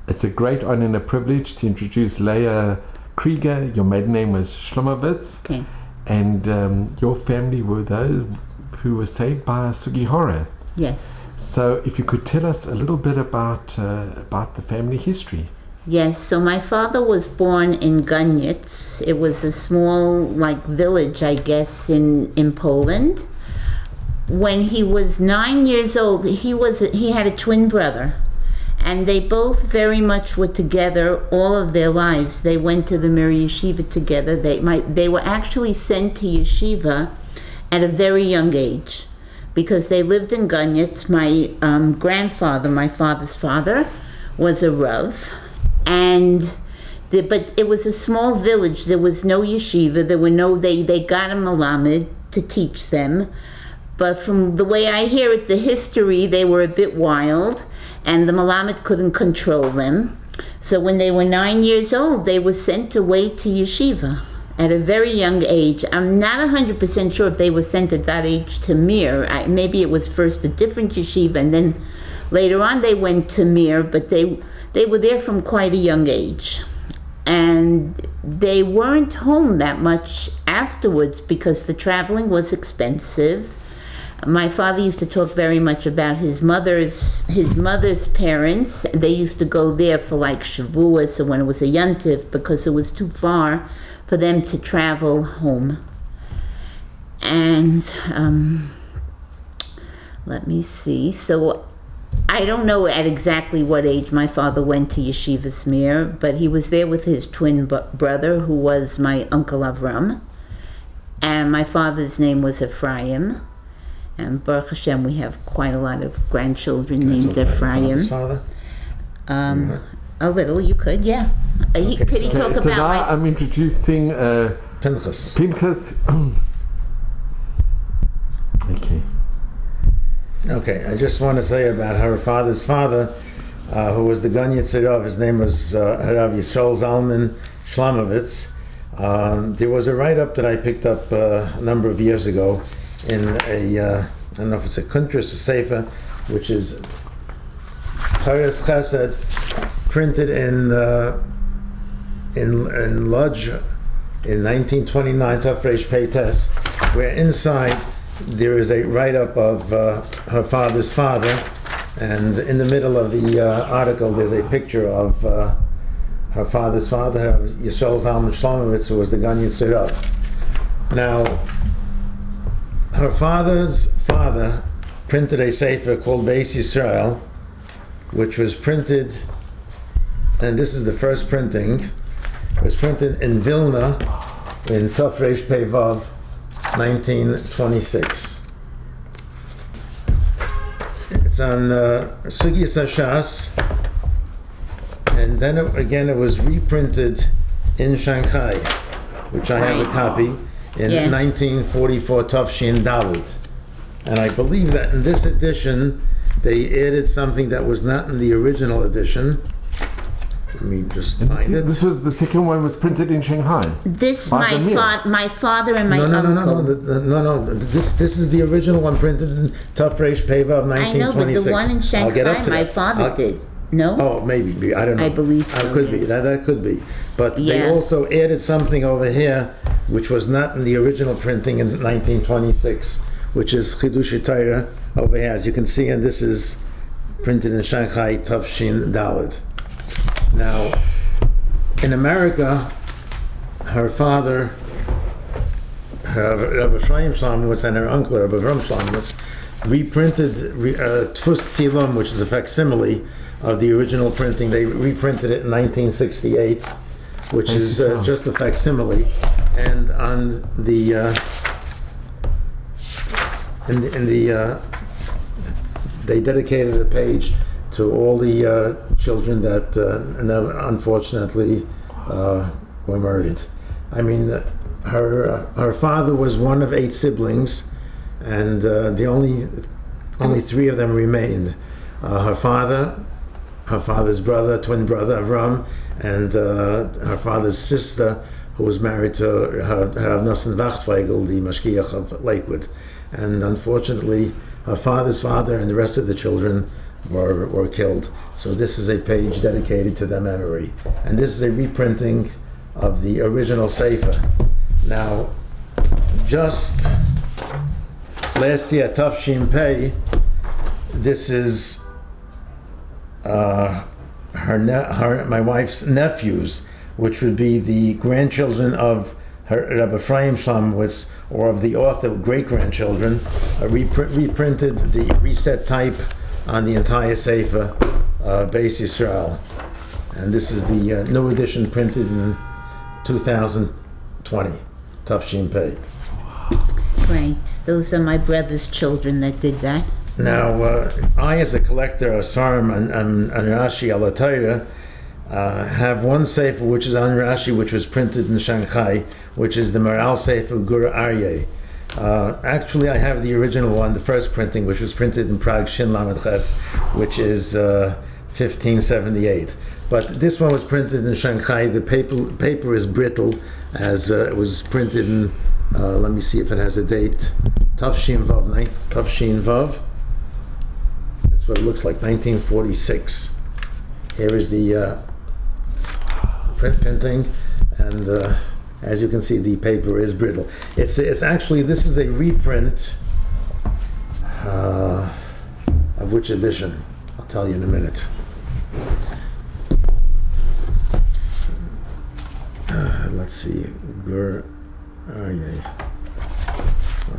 It's a great honor and a privilege to introduce Leah Kriger. Your maiden name was Shlomovitz. Okay. And your family were those who were saved by Sugihara. Yes. So if you could tell us a little bit about the family history. Yes, so my father was born in Ganiec. It was a small, village, I guess, in Poland. When he was 9 years old, he had a twin brother, and they both very much were together all of their lives. They went to the Mir Yeshiva together. They were actually sent to yeshiva at a very young age because they lived in Ganiec. My grandfather, my father's father, was a Rav. But it was a small village. There was no yeshiva. There were they got a talmid to teach them. But from the way I hear it, the history, they were a bit wild, and the talmid couldn't control them. So when they were 9 years old, they were sent away to yeshiva at a very young age. I'm not 100% sure if they were sent at that age to Mir. Maybe it was first a different yeshiva, and then later on they went to Mir, but they were there from quite a young age. And they weren't home that much afterwards because the traveling was expensive. My father used to talk very much about his mother's parents. They used to go there for Shavuot, so when it was a Yontif, because it was too far for them to travel home. And let me see. So I don't know at exactly what age my father went to Yeshiva Mir, but he was there with his twin brother, who was my Uncle Avram. And my father's name was Ephraim. And Baruch Hashem, we have quite a lot of grandchildren named Ephraim. His father? A little, you could, yeah. Could he talk so about now I'm introducing Pinchas. Pinchas. Okay. Okay, I just want to say about her father's father, who was the Ganiec Rav. His name was Rav Yisrael Zalman Shlomovitz. There was a write-up that I picked up a number of years ago in I don't know if it's a Kuntras or Sefer, which is Torah's Chesed, printed in Lodz in 1929, Tafresh Peites, where inside there is a write-up of her father's father, and in the middle of the article there's a picture of her father's father, Yisrael Zalman Shlomovitz, who was the Ganiec Rav. Now, her father's father printed a sefer called Beis Yisrael, which was printed, and this is the first printing, it was printed in Vilna in Tafresh Pei Vav, 1926. It's on Sugihara Visas, and then it was reprinted in Shanghai, which I have a copy, in 1944 Tafshin Dalet. And I believe that in this edition they added something that was not in the original edition. Let me just find it. This was the second one was printed in Shanghai. This my father and my uncle. No. This is the original one printed in Tafresh Pei Vav of 1926. I know, but the one in Shanghai, my father did. No? Oh, maybe. I don't know. I believe so. Could be. That could be. But they also added something over here, which was not in the original printing in 1926, which is Chidush Torah over here. As you can see, and this is printed in Shanghai, Tafshin Dalet. Now, in America, her father, Rav Ephraim Shlomovitz, and her uncle, Rav Avram Shlomovitz, reprinted Tfus Tzilum, which is a facsimile of the original printing. They reprinted it in 1968, which is just a facsimile. And on the they dedicated a page to all the children that unfortunately were murdered. I mean, her father was one of 8 siblings, and the only 3 of them remained. Her father, her father's brother, twin brother Avram, and her father's sister, who was married to Rav Nosson Wachtweigel, the Mashgiach of Lakewood. And unfortunately, her father's father and the rest of the children were killed. So this is a page dedicated to their memory. And this is a reprinting of the original Sefer. Now, just last year, Tafshin Pei, this is my wife's nephews, which would be the grandchildren of her Rabbi Ephraim Shlamowitz, or of the author, great-grandchildren, reprinted the reset type on the entire Sefer, Beis Yisrael. And this is the new edition printed in 2020, Tafshin Pei. Right. Those are my brother's children that did that. Now, I, as a collector of Svarim and Rashi al Torah, have one Sefer which is on Rashi, which was printed in Shanghai, which is the Maral Sefer Gur Aryeh. Actually, I have the original one, the first printing, which was printed in Prague, Shin Lamed Ches, which is 1578. But this one was printed in Shanghai. The paper is brittle, as it was printed in, let me see if it has a date, Tafshin Vav, Tafshin Vav. That's what it looks like, 1946. Here is the printing, and as you can see, the paper is brittle. It's actually, this is a reprint of which edition? I'll tell you in a minute. Let's see. One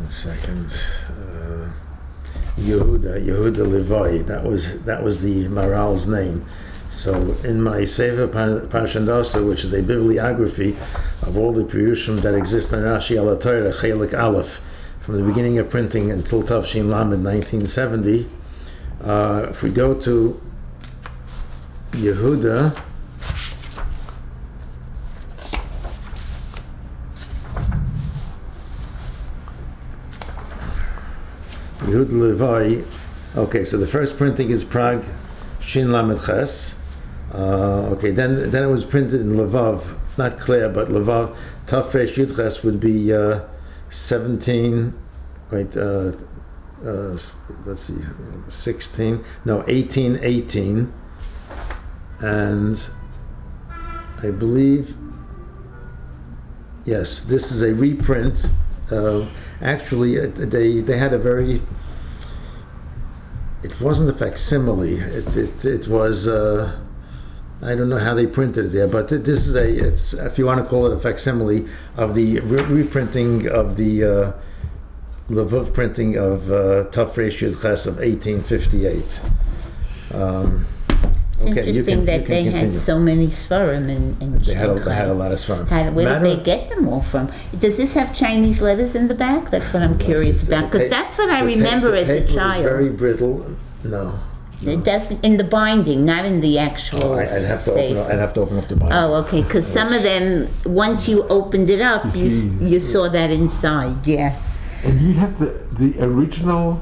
second. Yehuda Levi. That was the Maral's name. So in my Sefer Parshandasa, which is a bibliography of all the Pirushim that exist on Rashi al Torah, Chelik Aleph, from the beginning of printing until Tafshin Lamed 1970, if we go to Yehuda, Levi. Okay, so the first printing is Prague, Shin Lamed Ches. Okay, then it was printed in Lvav. It's not clear, but Lvav Taf Resh Yud Ches would be 17. Wait, let's see, 1818, and I believe, yes, this is a reprint. Actually, they had a very, it wasn't a facsimile. It was, I don't know how they printed it there, but this is it's, if you want to call it a facsimile of the reprinting of the Lvov printing of Taf Resh Yud Ches of 1858. Okay, interesting that they had so many Svarim in They had a lot of Svarim. Where did they get them all from? Does this have Chinese letters in the back? That's what I'm curious about, because that's what I remember as a child. The paper is very brittle. No. It doesn't, in the binding, not in the actual. I'd have to open up the binding. Oh, okay. Because some of them, once you opened it up, you saw that inside. Yeah. And you have the original.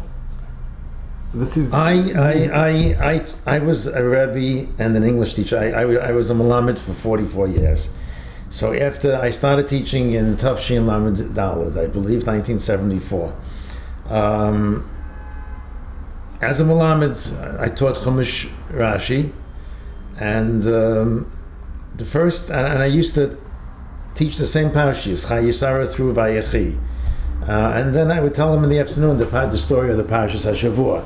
This is. I was a Rebbe and an English teacher. I was a Melamed for 44 years. So after I started teaching in Tafshin Lamed Daled, I believe 1974. As a Melamed, I taught Chumash Rashi, and the first, and I used to teach the same parashas, Chayisara through Vayechi, and then I would tell them in the afternoon the story of the parashas Hashavua.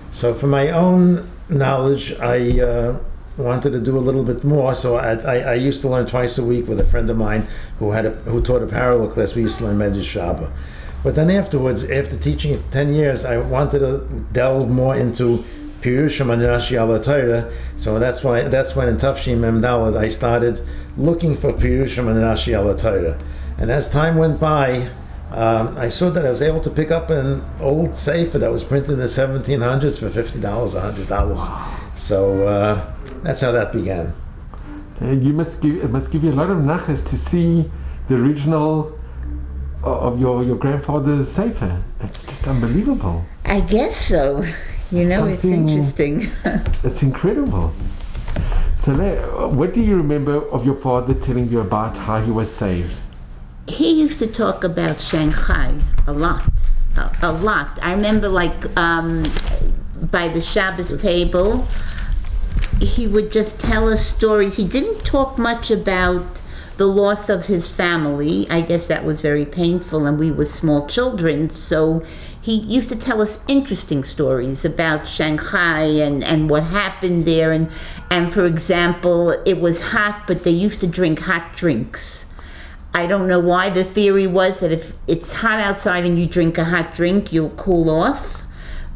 So for my own knowledge, I wanted to do a little bit more. So I used to learn twice a week with a friend of mine who taught a parallel class. We used to learn Medrash Rabbah. But then afterwards, after teaching 10 years, I wanted to delve more into Pirushim and Rashi al Torah. So that's when in Tafshin Mem Daled I started looking for Pirushim and Rashi al Torah. And as time went by, I saw that I was able to pick up an old Sefer that was printed in the 1700s for $50, $100. So that's how that began. And it must give you a lot of nachas to see the original of your grandfather's Sefer. It's just unbelievable. I guess so. It's interesting. It's incredible. So what do you remember of your father telling you about how he was saved? He used to talk about Shanghai a lot. I remember by the Shabbos table, he would just tell us stories. He didn't talk much about the loss of his family. I guess that was very painful, and we were small children, so he used to tell us interesting stories about Shanghai and what happened there. And for example, it was hot, but they used to drink hot drinks. I don't know why. The theory was that if it's hot outside and you drink a hot drink, you'll cool off.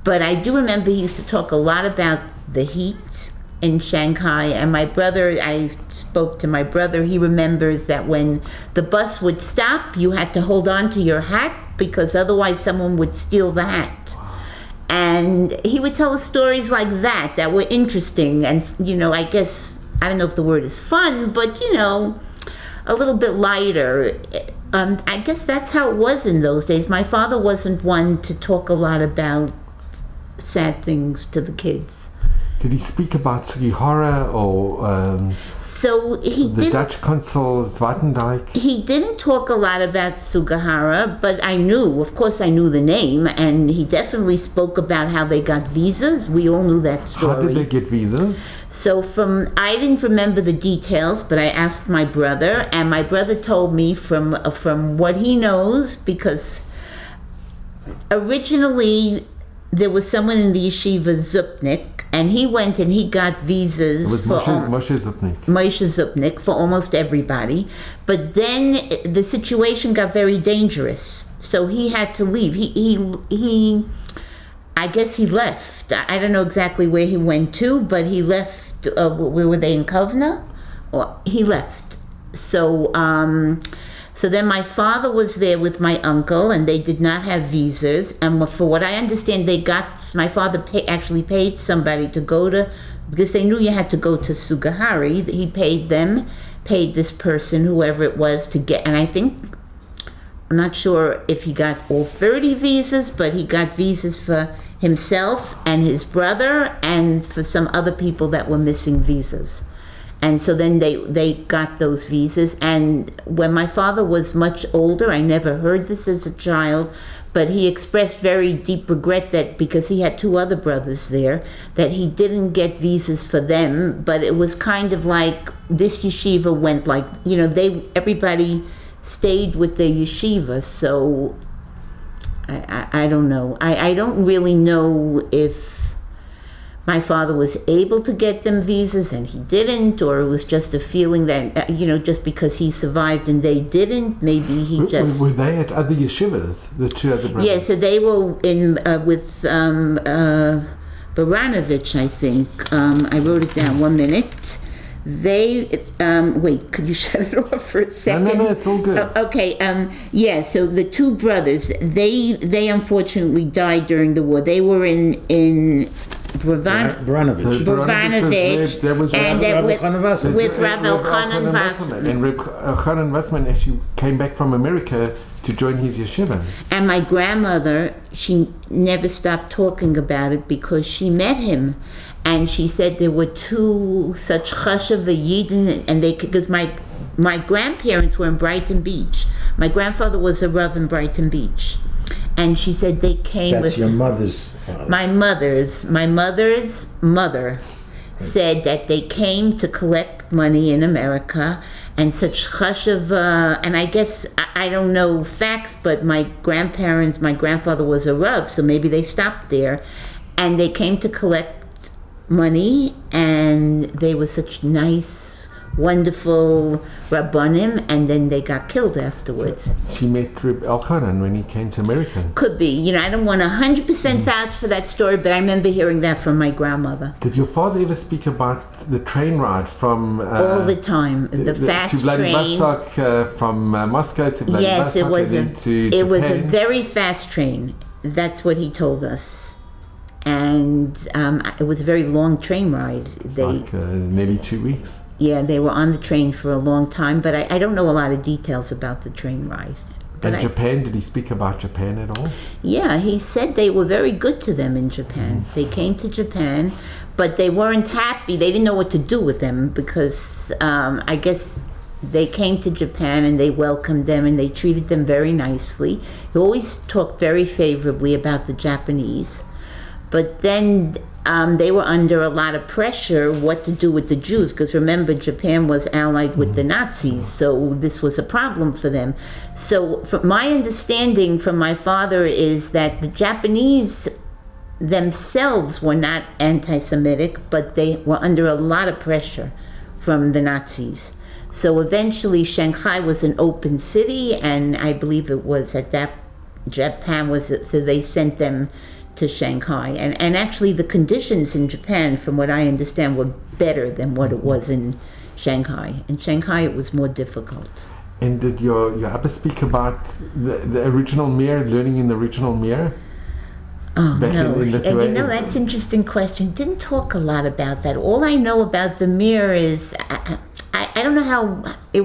But I do remember he used to talk a lot about the heat in Shanghai. And my brother, I spoke to my brother, he remembers that when the bus would stop, you had to hold on to your hat because otherwise someone would steal the hat. And he would tell us stories like that were interesting. And, you know, I guess, I don't know if the word is fun, but, you know, a little bit lighter. I guess that's how it was in those days. My father wasn't one to talk a lot about sad things to the kids. Did he speak about Sugihara or so he the Dutch consul Zwartendijk? He didn't talk a lot about Sugihara, but of course I knew the name, and he definitely spoke about how they got visas. We all knew that story. How did they get visas? So I didn't remember the details, but I asked my brother, and my brother told me from what he knows, because originally there was someone in the yeshiva, Zupnik, and he went and he got visas. It was Moshe Zupnik. Moshe Zupnik for almost everybody. But then the situation got very dangerous, so he had to leave. He I guess he left. I don't know exactly where he went to, but he left. Where were they, in Kovna? Or he left. So so then my father was there with my uncle, and they did not have visas. And for what I understand, my father actually paid somebody to go to, because they knew you had to go to Sugihara. He paid this person, whoever it was, to get, and I think, I'm not sure if he got all 30 visas, but he got visas for himself and his brother and for some other people that were missing visas. And so then they got those visas. And when my father was much older, I never heard this as a child, but he expressed very deep regret that because he had two other brothers there, that he didn't get visas for them. But it was kind of like this yeshiva went like, you know, everybody stayed with their yeshiva. So I don't know. I don't really know if my father was able to get them visas and he didn't, or it was just a feeling that, you know, just because he survived and they didn't, maybe he just... Were they at other yeshivas, the two other brothers? Yeah, so they were in with Baranovich, I think. I wrote it down, 1 minute. They, wait, could you shut it off for a second? No, it's all good. Okay, yeah, so the two brothers, they unfortunately died during the war. They were in Baranovich. Baranovich, and with Rav Elchanan Wassman. And Rav Elchanan Wassman actually came back from America to join his yeshiva. And my grandmother, she never stopped talking about it because she met him. And she said there were two such chashav yidden, and because my grandparents were in Brighton Beach. My grandfather was a Rav in Brighton Beach. And she said they came That's your mother's father. My mother's mother said that they came to collect money in America, and such chashav, and I guess, I don't know facts, but my grandfather was a Rav, so maybe they stopped there, and they came to collect money, and they were such nice, wonderful Rabbanim, and then they got killed afterwards. So she met Reb Elchanan when he came to America. Could be. You know, I don't want to 100% vouch for that story, but I remember hearing that from my grandmother. Did your father ever speak about the train ride from... all the time. The fast to Vladivostok, from Moscow to Vladivostok? Yes, it was it was a very fast train. That's what he told us. And it was a very long train ride. It's like nearly 2 weeks. Yeah, they were on the train for a long time, but I don't know a lot of details about the train ride. And Japan, did he speak about Japan at all? Yeah, he said they were very good to them in Japan. They came to Japan, but they weren't happy. They didn't know what to do with them because I guess they came to Japan and they welcomed them and they treated them very nicely. He always talked very favorably about the Japanese. But then they were under a lot of pressure what to do with the Jews, because remember, Japan was allied with the Nazis, so this was a problem for them. So from my understanding from my father is that the Japanese themselves were not anti-Semitic, but they were under a lot of pressure from the Nazis. So eventually Shanghai was an open city, and I believe it was at that Japan was, so they sent them to Shanghai. And actually the conditions in Japan, from what I understand, were better than what it was in Shanghai. In Shanghai it was more difficult. And did your Abba speak about the original Mir, learning in the original Mir? Oh, Back no. in Lithuania? You know, that's an interesting question. Didn't talk a lot about that. All I know about the Mir is, I don't know how, it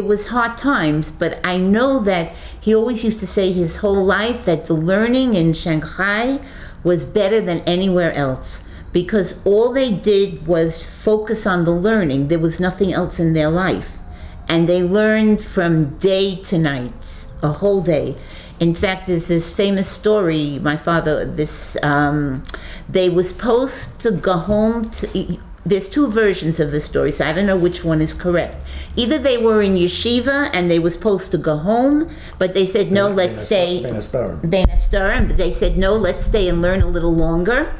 was hard times, but I know that he always used to say his whole life that the learning in Shanghai was better than anywhere else, because all they did was focus on the learning. There was nothing else in their life. And they learned from day to night, a whole day. In fact, there's this famous story, my father, they were supposed to go home to, there's two versions of the story, so I don't know which one is correct. Either they were in yeshiva and they were supposed to go home, but they said, no, let's stay. But they said, no, let's stay and learn a little longer.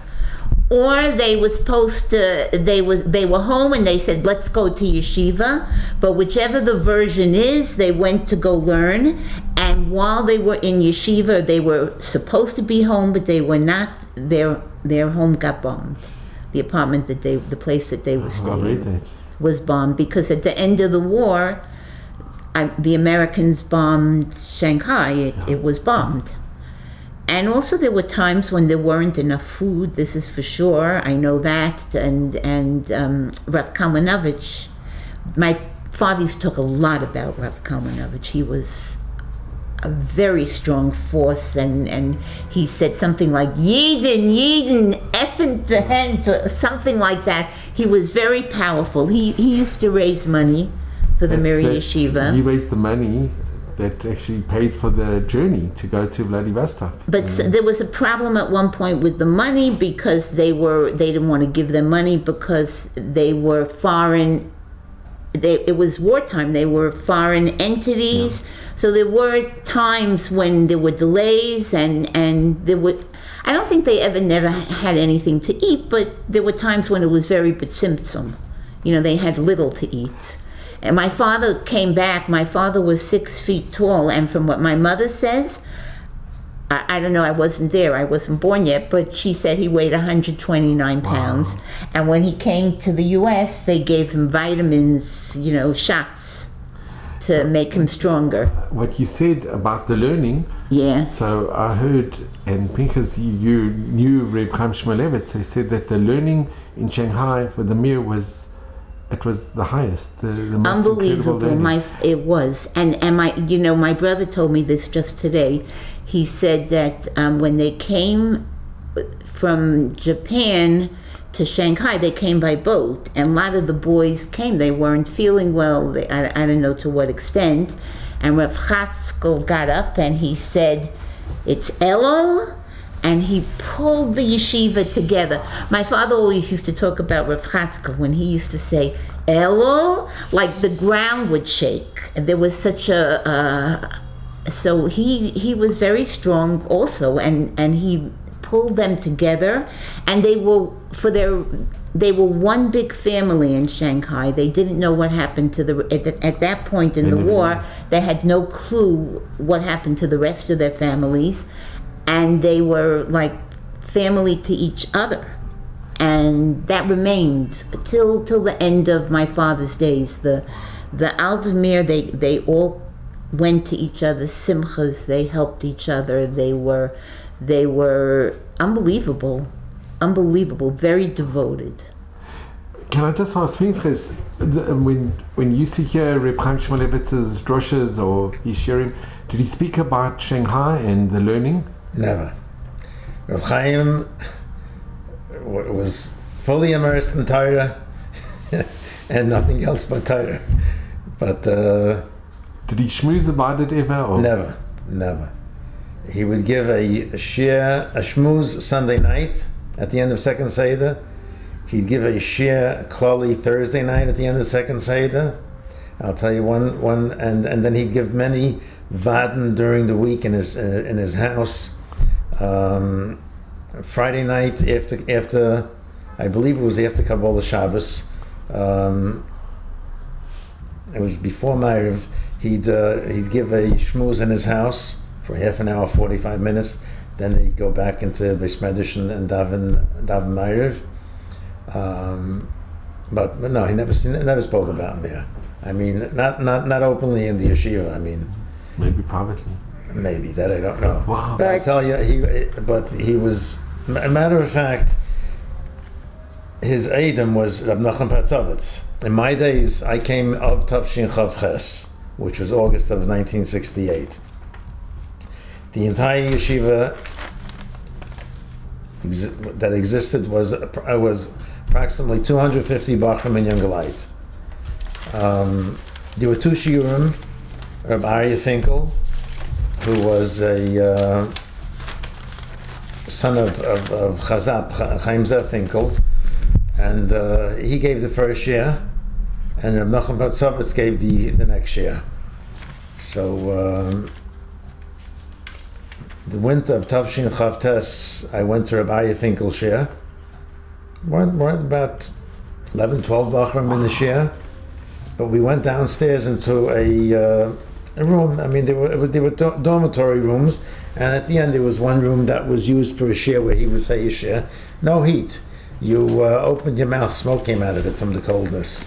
Or they were supposed to, they were home and they said, let's go to yeshiva. But whichever the version is, they went to go learn. And while they were in yeshiva, they were supposed to be home, but they were not. Their home got bombed. The apartment that the place that they were staying was bombed, because at the end of the war, the Americans bombed Shanghai. It was bombed. And also there were times when there weren't enough food, this is for sure, I know that, and Rav Kalmanovich, my father used to talk a lot about Rav Kalmanovich. He was a very strong force, and he said something like, Yidin, effing the hand, something like that. He was very powerful. He used to raise money for the Mir Yeshiva. He raised the money that actually paid for the journey to go to Vladivostok. But there was a problem at one point with the money, because they didn't want to give them money because they were foreign. It was wartime. They were foreign entities. Yeah. So there were times when there were delays, and there would. I don't think they never had anything to eat, but there were times when it was very b'tzimtzum. You know, they had little to eat. And my father came back. My father was 6 feet tall, and from what my mother says, I don't know, I wasn't there, I wasn't born yet, but she said he weighed 129 pounds. Wow. And when he came to the US, they gave him vitamins, you know, shots to make him stronger. What you said about the learning, yeah. So I heard, and because you knew Reb Chaim Shmulevitz, they said that the learning in Shanghai for the Mir was the highest, the most unbelievable. It was, and my brother told me this just today. He said that when they came from Japan to Shanghai, they came by boat, and a lot of the boys came. They weren't feeling well. I don't know to what extent. And Rav Chatzkel got up and he said, "It's Elul." And he pulled the yeshiva together. My father always used to talk about Rav Chatzkel when he used to say, Elul, like the ground would shake. And there was such so he was very strong also, and he pulled them together, and they were one big family in Shanghai. They didn't know what happened to at that point in the war. They had no clue what happened to the rest of their families. And they were like family to each other, and that remained till the end of my father's days. The Aldemir, they all went to each other's simchas. They helped each other. They were unbelievable, very devoted. Can I just ask, because when you used to hear Reb Chaim Shmulevitz's droshes or his shirim, did he speak about Shanghai and the learning? Never. Reb Chaim was fully immersed in Torah and nothing else but Torah. But did he schmooze about it ever? Or? Never. He would give a shmuz Sunday night at the end of second Seder. He'd give a shir klali Thursday night at the end of second Seder. I'll tell you one, and then he'd give many vaden during the week in his house. Friday night after I believe it was after Kabbalah Shabbos. It was before Ma'ariv. He'd give a shmuz in his house for half an hour, 45 minutes. Then he'd go back into Beis Medrash and daven Ma'ariv. But no, he never spoke about Mir. I mean, not openly in the yeshiva. I mean, maybe privately. Maybe that I don't know. Wow. But I tell you, he was. A matter of fact, his Edom was Rab Nachman Patzovitz. In my days, I came of Tavshin Chav Ches, which was August of 1968. The entire yeshiva that existed was approximately 250 Bachrim and Youngelite. There were two shiurim, Reb Aryeh Finkel, who was a son of Chazab, Chaim Zev Finkel, and he gave the first year, and Reb Nachman Patzovitz gave the next year. So the winter of Tavshin Chav Tes, I went to Reb Aryeh Finkel shir. We're about 11, 12 Bachrim in the shir, but we went downstairs into a room. I mean, there were dormitory rooms, and at the end there was one room that was used for a shir where he would say a shir. No heat. You opened your mouth, smoke came out of it from the coldness.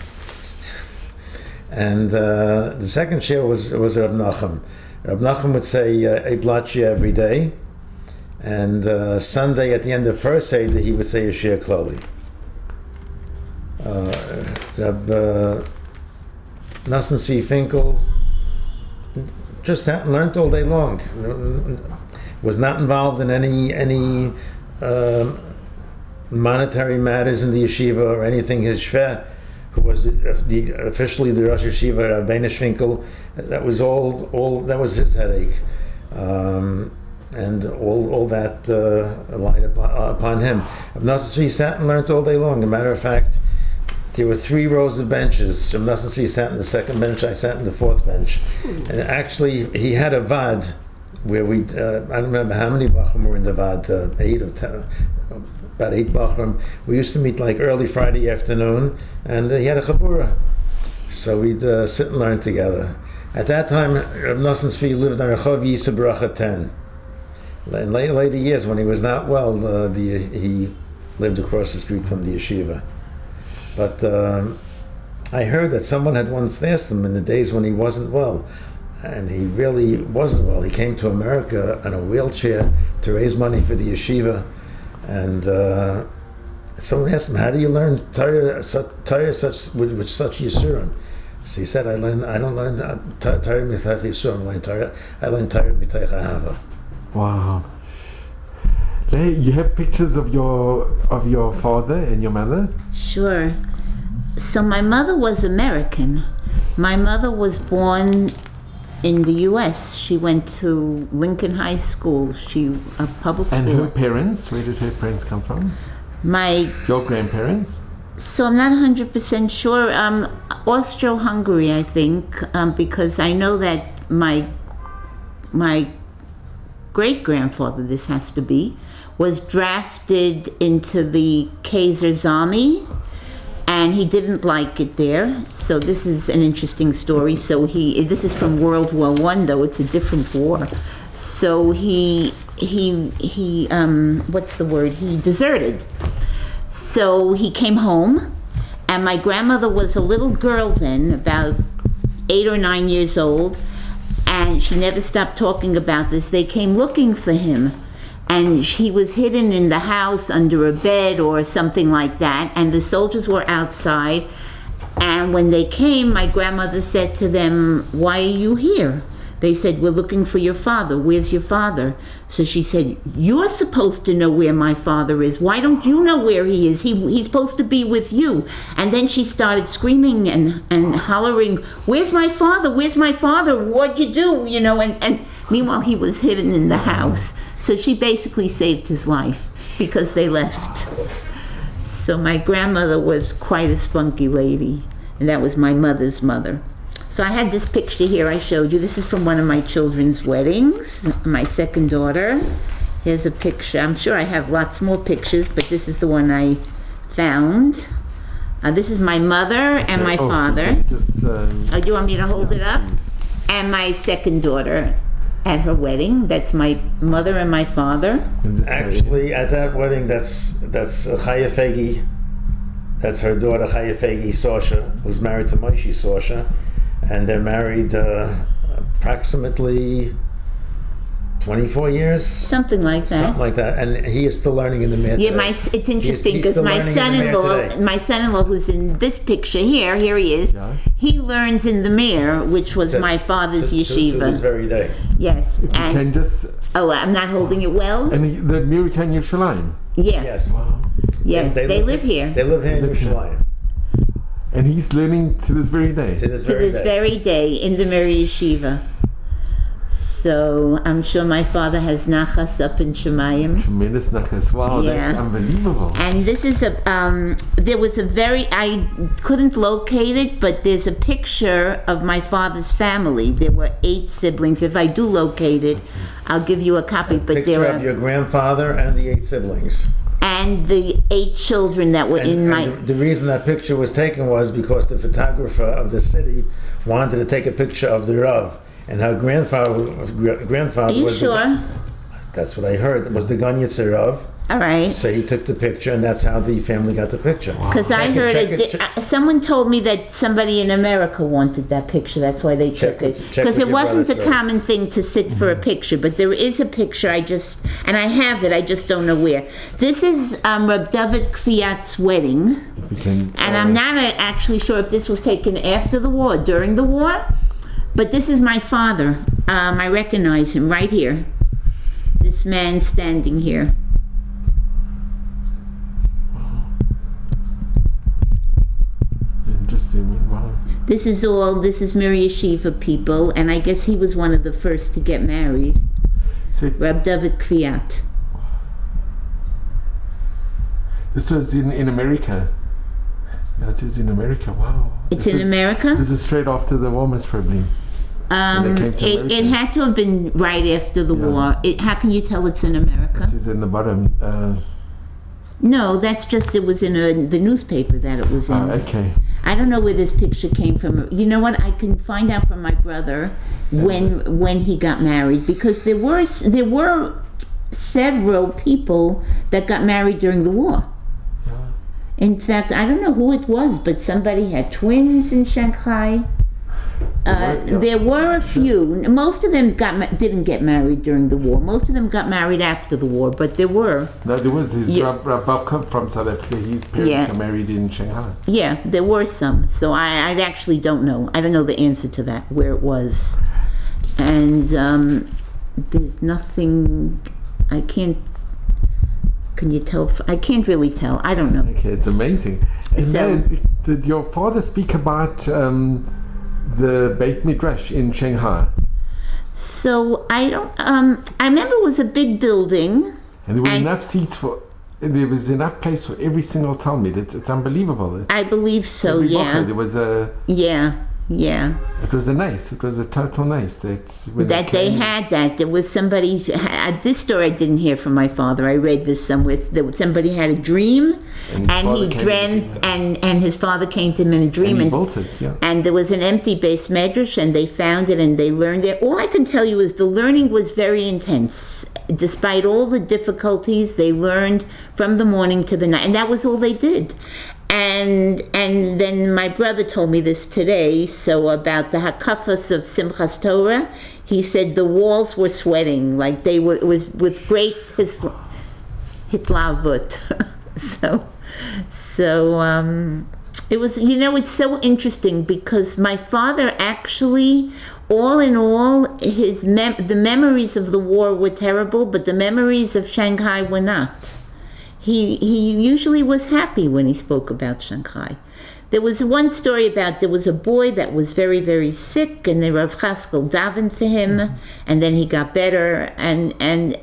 And the second shir was Reb Nachum. Reb Nachum would say a blot shir every day, and Sunday at the end of first Seder he would say a shir klali. Reb Nassim Tzvi Finkel just sat and learned all day long. Was not involved in any monetary matters in the yeshiva or anything. His shver, who was officially the Rosh Yeshiva, Rav Benish Finkel, that was all that was his headache, and all that lied upon him. Rav Nassim Tzvi sat and learned all day long. As a matter of fact, there were 3 rows of benches. Rav Nassim Tzvi sat in the second bench, I sat in the fourth bench. And actually, he had a vad where I don't remember how many Bachrim were in the vad, 8 or 10, about 8 Bachrim. We used to meet like early Friday afternoon, and he had a chabura. So we'd sit and learn together. At that time, Rav Nassim Tzvi lived on Rehov Yisa Baracha 10. In later years, when he was not well, he lived across the street from the yeshiva. But I heard that someone had once asked him in the days when he wasn't well, and he really wasn't well. He came to America on a wheelchair to raise money for the yeshiva, and someone asked him, "How do you learn Torah such with such yisurim?" So he said, "I don't learn Torah mitach yisurim. I learn Torah mitach ahava." Wow. Leah, you have pictures of your father and your mother? Sure. So my mother was American. My mother was born in the U.S. She went to Lincoln High School. A public school. And her parents? Where did her parents come from? Your grandparents? So I'm not 100% sure. Austro-Hungary, I think, because I know that my great-grandfather, this has to be, was drafted into the Kaiser's army, and he didn't like it there. So this is an interesting story. So this is from World War I, though it's a different war. So he what's the word? He deserted. So he came home, and my grandmother was a little girl then, about 8 or 9 years old, and she never stopped talking about this. They came looking for him, and he was hidden in the house under a bed or something like that, and the soldiers were outside, and when they came, my grandmother said to them, "Why are you here?" They said, "We're looking for your father. Where's your father?" So she said, "You're supposed to know where my father is. Why don't you know where he is? He's supposed to be with you." And then she started screaming and hollering, "Where's my father? Where's my father? What'd you do?" You know, and Meanwhile, he was hidden in the house. So she basically saved his life because they left. So my grandmother was quite a spunky lady, and that was my mother's mother. So I had this picture here I showed you. This is from one of my children's weddings, my second daughter. Here's a picture. I'm sure I have lots more pictures, but this is the one I found. This is my mother and my father. Do you want me to hold it up? Please. And my second daughter at her wedding. That's my mother and my father. Actually, at that wedding, that's Chaya Fegi. That's her daughter, Chaya Fegi Sosha, who's married to Moshe Sosha. And they're married approximately 24 years, something like that. Something like that, and he is still learning in the Mir. Yeah, it's interesting because my son-in-law, who's in this picture here he is. Yeah. He learns in the Mir, which was my father's yeshiva. To this very day. Yes, you can just. Oh, I'm not holding it well. And the Mir in Yerushalayim. Yeah. Yes. Wow. Yes, they live here. They live here in Yerushalayim. And he's learning to this very day. To this very day in the Mir Yeshiva. So I'm sure my father has nachas up in Shemayim. Tremendous nachas. Wow, yeah. That's unbelievable. And this is there was I couldn't locate it, but there's a picture of my father's family. There were 8 siblings. If I do locate it, I'll give you a copy. But picture of your grandfather and the 8 siblings. And the 8 children that were in my... The reason that picture was taken was because the photographer of the city wanted to take a picture of the Rav. And her grandfather Are you was... sure? That's what I heard. Was the Gan Yitzhak Rav. All right. So he took the picture, and that's how the family got the picture. Because I heard someone told me that somebody in America wanted that picture. That's why they took it. Because it wasn't a common thing to sit for a picture. But there is a picture. And I have it. I just don't know where. This is Reb David Kviat's wedding. And I'm not actually sure if this was taken after the war, during the war. But this is my father. I recognize him right here. This man standing here. Wow. This is Mir Yeshiva people, and I guess he was one of the first to get married. Reb David Kviat. This was in America. Yeah, it is in America. Wow. It's in America? This is straight after the war, most probably. It had to have been right after the war. How can you tell it's in America? This is in the bottom. No, that's just, it was in the newspaper that it was in. Okay. I don't know where this picture came from. You know what? I can find out from my brother when he got married, because there were several people that got married during the war. Yeah. In fact, I don't know who it was, but somebody had twins in Shanghai. There were a few. Most of them didn't get married during the war. Most of them got married after the war, but there were. No, there was this Rabab from South Africa. His parents got married in Shanghai. Yeah, there were some. So I actually don't know. I don't know the answer to that, where it was. And there's nothing. Can you tell? I can't really tell. I don't know. Okay, it's amazing. And then, did your father speak about the Beit Midrash in Shanghai? So I don't. I remember it was a big building, and there were enough seats for. There was enough place for every single talmid. It's unbelievable. I believe so. Yeah. There was a. Yeah. Yeah. It was a nice. It was a total nice that they had that. There was somebody. This story I didn't hear from my father. I read this somewhere. That somebody had a dream, and he dreamt, and his father came to him in a dream, and he built it. Yeah. And there was an empty base medrash, and they found it, and they learned it. All I can tell you is the learning was very intense. Despite all the difficulties, they learned from the morning to the night, and that was all they did. And then my brother told me this today, so about the Hakafas of Simchas Torah, he said the walls were sweating, like they were, it was with great hitlavut. So it was, it's so interesting because my father actually, all in all, the memories of the war were terrible, but the memories of Shanghai were not. He usually was happy when he spoke about Shanghai, There was one story about there was a boy that was very, very sick, and the Rav Chaskel davened for him, and then he got better. And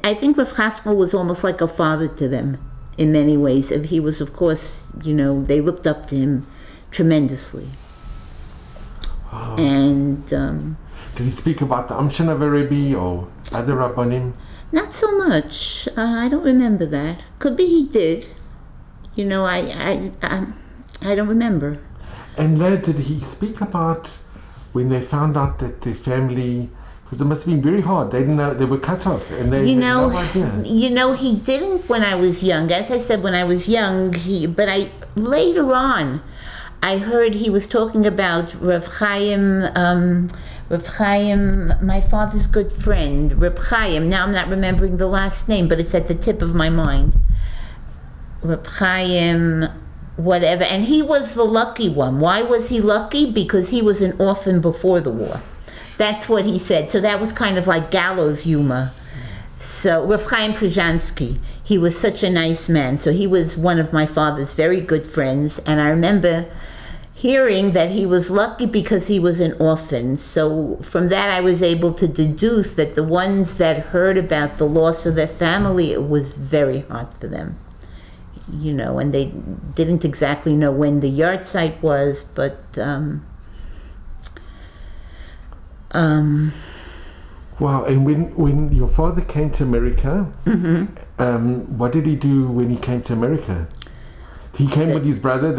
I think Rav Chaskel was almost like a father to them in many ways. He was, of course, they looked up to him tremendously. Wow. And did he speak about the Amshana Rebbe or other Rabbanim? not so much. I don't remember that. Could be he did. I don't remember. And Leah, did he speak about when they found out that their family, because it must have been very hard, they didn't know, they were cut off, and they had no idea. He didn't when I was young. As I said, when I was young, later on, I heard he was talking about Rav Chaim, my father's good friend, Rav Chaim. Now I'm not remembering the last name, but it's at the tip of my mind. Rav Chaim, whatever, and he was the lucky one. Why was he lucky? Because he was an orphan before the war. That's what he said. So that was kind of like gallows humor. So Rav Chaim Przhansky, he was such a nice man. So he was one of my father's very good friends, and I remember hearing that he was lucky because he was an orphan. So from that I was able to deduce that the ones that heard about the loss of their family, it was very hard for them. And they didn't exactly know when the yard site was, but Wow, and when your father came to America, what did he do when he came to America? He came with his brother.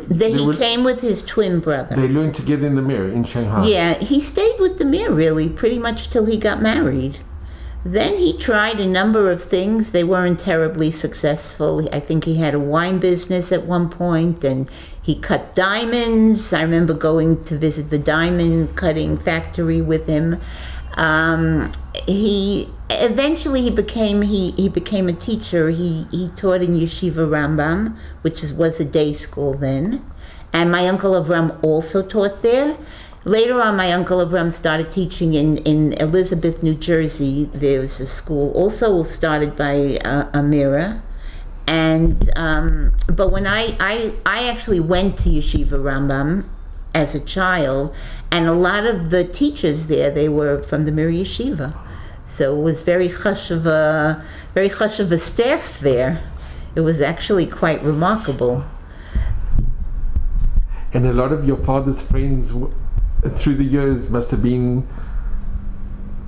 He came with his twin brother. They learned together in the Mir in Shanghai. Yeah, he stayed with the Mir really pretty much till he got married. Then he tried a number of things. They weren't terribly successful. I think he had a wine business at one point, and he cut diamonds. I remember going to visit the diamond cutting factory with him. He eventually became a teacher. He taught in Yeshiva Rambam, which was a day school then, and my uncle Avram also taught there. Later on, my uncle Avram started teaching in Elizabeth, New Jersey. There was a school also started by Amira, and but when I actually went to Yeshiva Rambam as a child, and a lot of the teachers there, they were from the Mir Yeshiva, so it was very hush of a staff there. It was actually quite remarkable. And a lot of your father's friends through the years must have been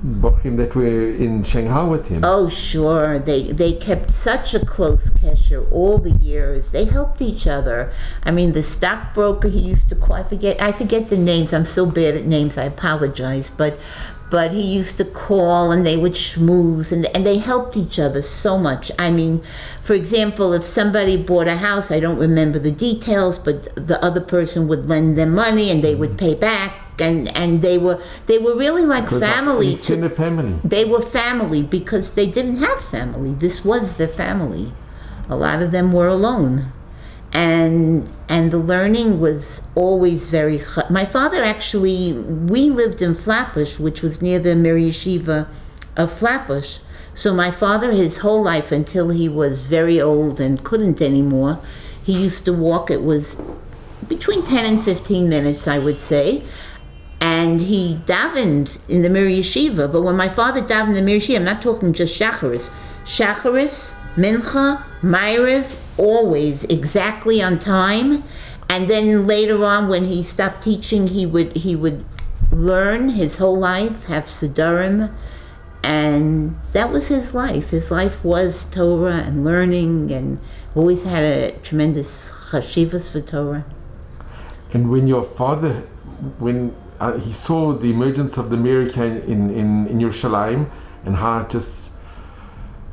Bochim that were in Shanghai with him. Oh, sure. They kept such a close kesher all the years. They helped each other. I mean, the stockbroker he used to call, I forget the names. I'm so bad at names, I apologize. But he used to call, and they would schmooze, and they helped each other so much. I mean, for example, if somebody bought a house, I don't remember the details, but the other person would lend them money, and they would pay back. And they were really like family. Extended family. They were family because they didn't have family. This was their family. A lot of them were alone, and the learning was always very. My father actually, we lived in Flatbush, which was near the Mir Yeshiva of Flatbush. So my father, his whole life until he was very old and couldn't anymore, he used to walk. It was between 10 and 15 minutes, I would say. And he davened in the Mir Yeshiva. But when my father davened in the Mir Yeshiva, I'm not talking just Shacharis. Shacharis, Mincha, Ma'ariv, always exactly on time. And then later on, when he stopped teaching, he would learn his whole life, have Siddharim. And that was his life. His life was Torah and learning, and always had a tremendous chashivas for Torah. And when your father, he saw the emergence of the America in Yerushalayim, and how just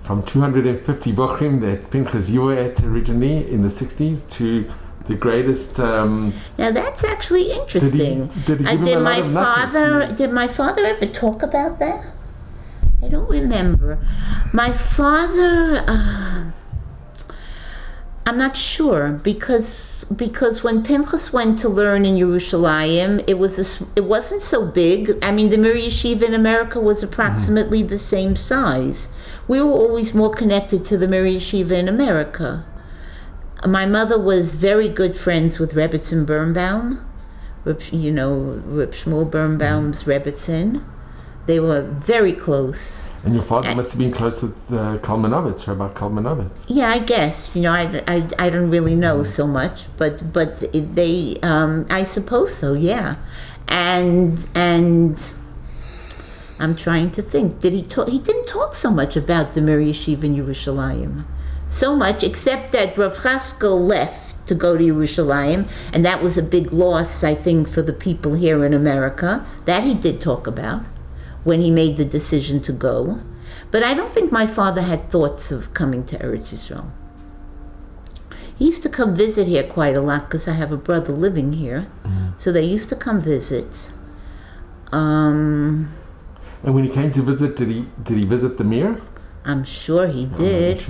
from 250 Bochrim that Pinchas you were at originally in the 60s to the greatest. Now that's actually interesting. Did my father ever talk about that? I don't remember. My father, I'm not sure, because when Pinchas went to learn in Yerushalayim, it wasn't so big. I mean, the Mir Yeshiva in America was approximately the same size. We were always more connected to the Mir Yeshiva in America. My mother was very good friends with Rebbetzin Birnbaum, Reb Shmuel Birnbaum's Rebbetzin. They were very close. And your father must have been close with Kalmanovitz, Rabbi Kalmanovitz. Yeah, I guess. I don't really know so much, but they, I suppose so. Yeah, and I'm trying to think. Did he talk? He didn't talk so much about the Mir Yeshiva in Yerushalayim, so much, except that Rav Chaskel left to go to Yerushalayim, and that was a big loss, I think, for the people here in America. That he did talk about when he made the decision to go. But I don't think my father had thoughts of coming to Eretz Yisrael. He used to come visit here quite a lot because I have a brother living here. So they used to come visit. And when he came to visit, did he visit the Mir? I'm sure he did.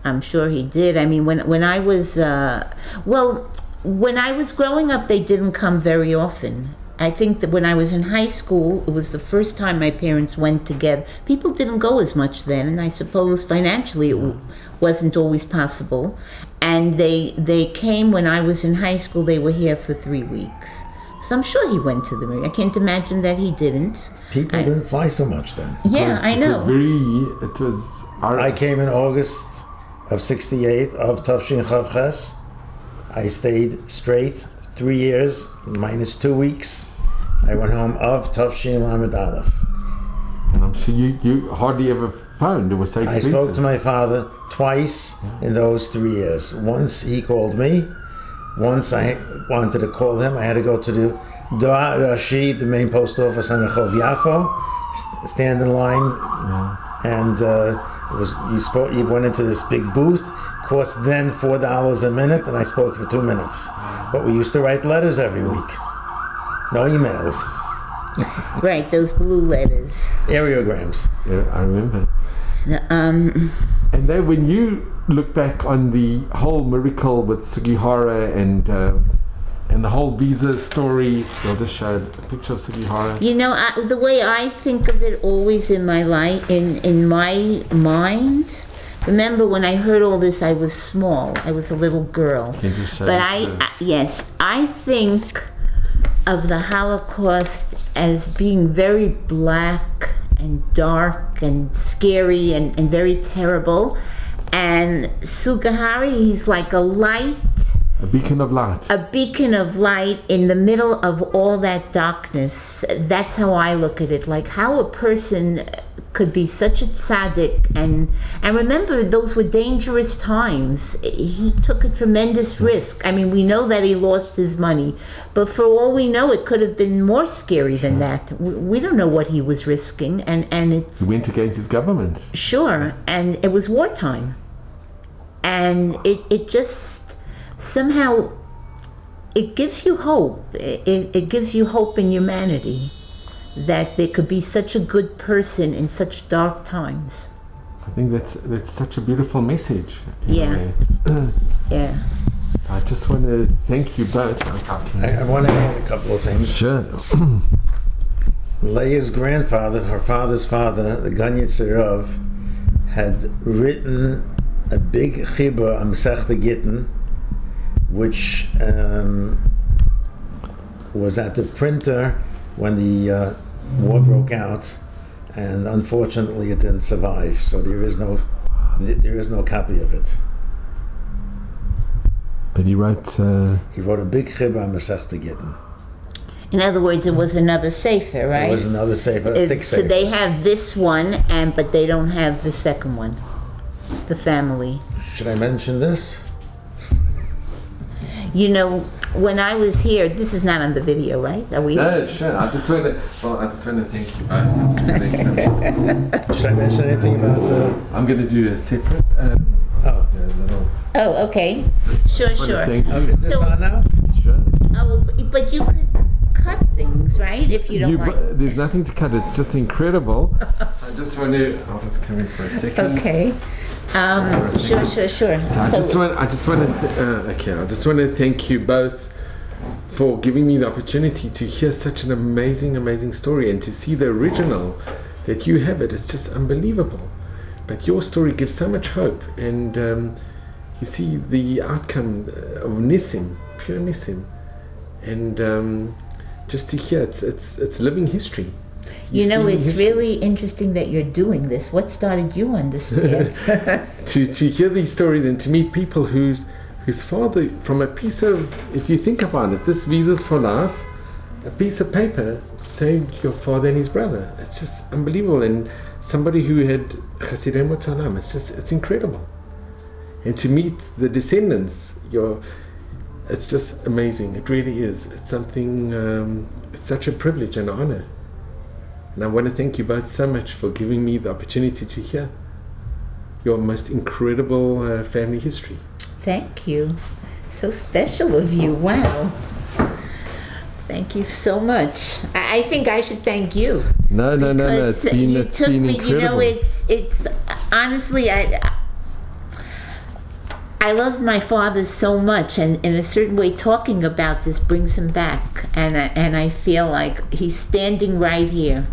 I'm sure he did. I mean, when I was, when I was growing up, they didn't come very often. I think that when I was in high school, it was the first time my parents went together. People didn't go as much then, and I suppose financially it wasn't always possible. And they came when I was in high school. They were here for 3 weeks. So I'm sure he went to the Mir. I can't imagine that he didn't. People didn't fly so much then. Yeah, I know. I came in August of '68 of Tafshin Chav Ches. I stayed straight 3 years minus 2 weeks. I went home of Tafshin Lamed Aleph. And I'm sure you hardly ever phoned. It was so expensive. I spoke to my father twice in those 3 years. Once he called me. Once I wanted to call him. I had to go to the Doa Rashi, the main post office on Rehov Yafo, stand in line, and you went into this big booth. Cost then $4 a minute, and I spoke for 2 minutes. But we used to write letters every week. No emails. Right, those blue letters. Areograms. Yeah, I remember. And then when you look back on the whole miracle with Sugihara and the whole visa story, I'll just show a picture of Sugihara. The way I think of it always in my life, in my mind. Remember, when I heard all this, I was small. I was a little girl. Can you just show but us I think of the Holocaust as being very black and dark and scary and very terrible. And Sugihara, he's like a light. A beacon of light. A beacon of light in the middle of all that darkness. That's how I look at it. Like how a person could be such a tzaddik, and remember, those were dangerous times. He took a tremendous risk. I mean, we know that he lost his money, but for all we know, it could have been more scary than that. We don't know what he was risking, and it's... He went against his government. Sure, and it was wartime. And it just, somehow, it gives you hope. It gives you hope in humanity, that there could be such a good person in such dark times. I think that's such a beautiful message. Yeah. Yeah. So I just want to thank you both. I want to add a couple of things. Sure. Leah's grandfather, her father's father, the Gan Yitzharav, had written a big chibur on Masechta Gittin, which was at the printer when the war broke out, and unfortunately it didn't survive. So there is no copy of it. But he wrote. He wrote a big chibur on Masechta Gittin. In other words, it was another sefer, right? It was another sefer, a thick sefer. So they have this one, but they don't have the second one. The family. Should I mention this? When I was here, this is not on the video, right? Are we? No, sure. I just want to thank you both. Should I mention anything about the... I'm going to do a separate. Oh, okay. Sure. Is this on now? Sure. Oh, but you could cut things, right? If you don't like. There's nothing to cut. It's just incredible. So I just want to. I'll just come in for a second. Okay. Sure. So I just want to thank you both for giving me the opportunity to hear such an amazing story and to see the original that you have. It's just unbelievable. But your story gives so much hope, and you see the outcome of Nissim, pure Nissim, and just to hear it's living history. You know, it's history. really interesting that you're doing this. What started you on this path? to hear these stories and to meet people whose father, from a piece of, if you think about it, this Visas for Life, a piece of paper saved your father and his brother. It's just unbelievable. And somebody who had Chasidei Motalam, it's incredible. And to meet the descendants, it's just amazing. It really is. It's something, it's such a privilege and honor. And I want to thank you both so much for giving me the opportunity to hear your most incredible family history. Thank you. So special of you. Wow. Thank you so much. I think I should thank you. No. It's been, you it's took been me, incredible. you know, it's honestly, I love my father so much, and in a certain way talking about this brings him back, and I feel like he's standing right here.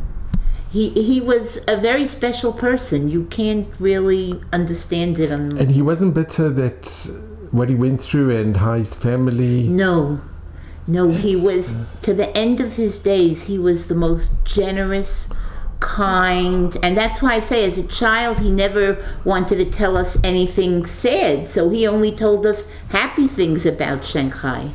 He was a very special person. You can't really understand it. And he wasn't bitter that what he went through and how his family... No, he was, to the end of his days, he was the most generous, kind, and that's why I say as a child he never wanted to tell us anything sad, so he only told us happy things about Shanghai.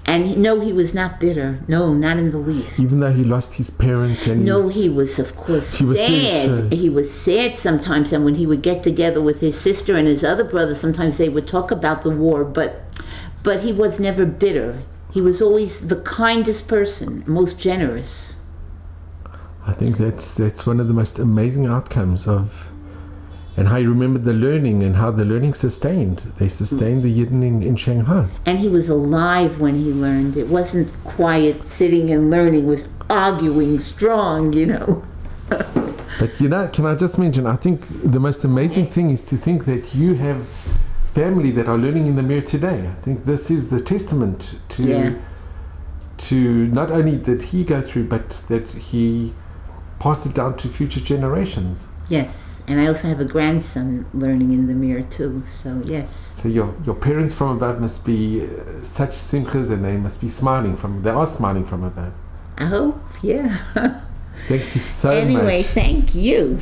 And no, he was not bitter. No, not in the least. Even though he lost his parents and no, he was of course sad. He was sad sometimes, and when he would get together with his sister and his other brother, sometimes they would talk about the war, but he was never bitter. He was always the kindest person, most generous. I think that's one of the most amazing outcomes of, and how he remembered the learning and how the learning sustained. They sustained the Yidden in Shanghai. And he was alive when he learned. It wasn't quiet sitting and learning, it was arguing strong, you know. But you know, can I just mention, I think the most amazing thing is to think that you have family that are learning in the Mir today. I think this is the testament to not only did he go through, but that he passed it down to future generations. Yes. And I also have a grandson learning in the Mir too, so yes. So your parents from above must be such simchas, and they must be smiling they are smiling from above. I hope, yeah. Thank you so much. Anyway, thank you.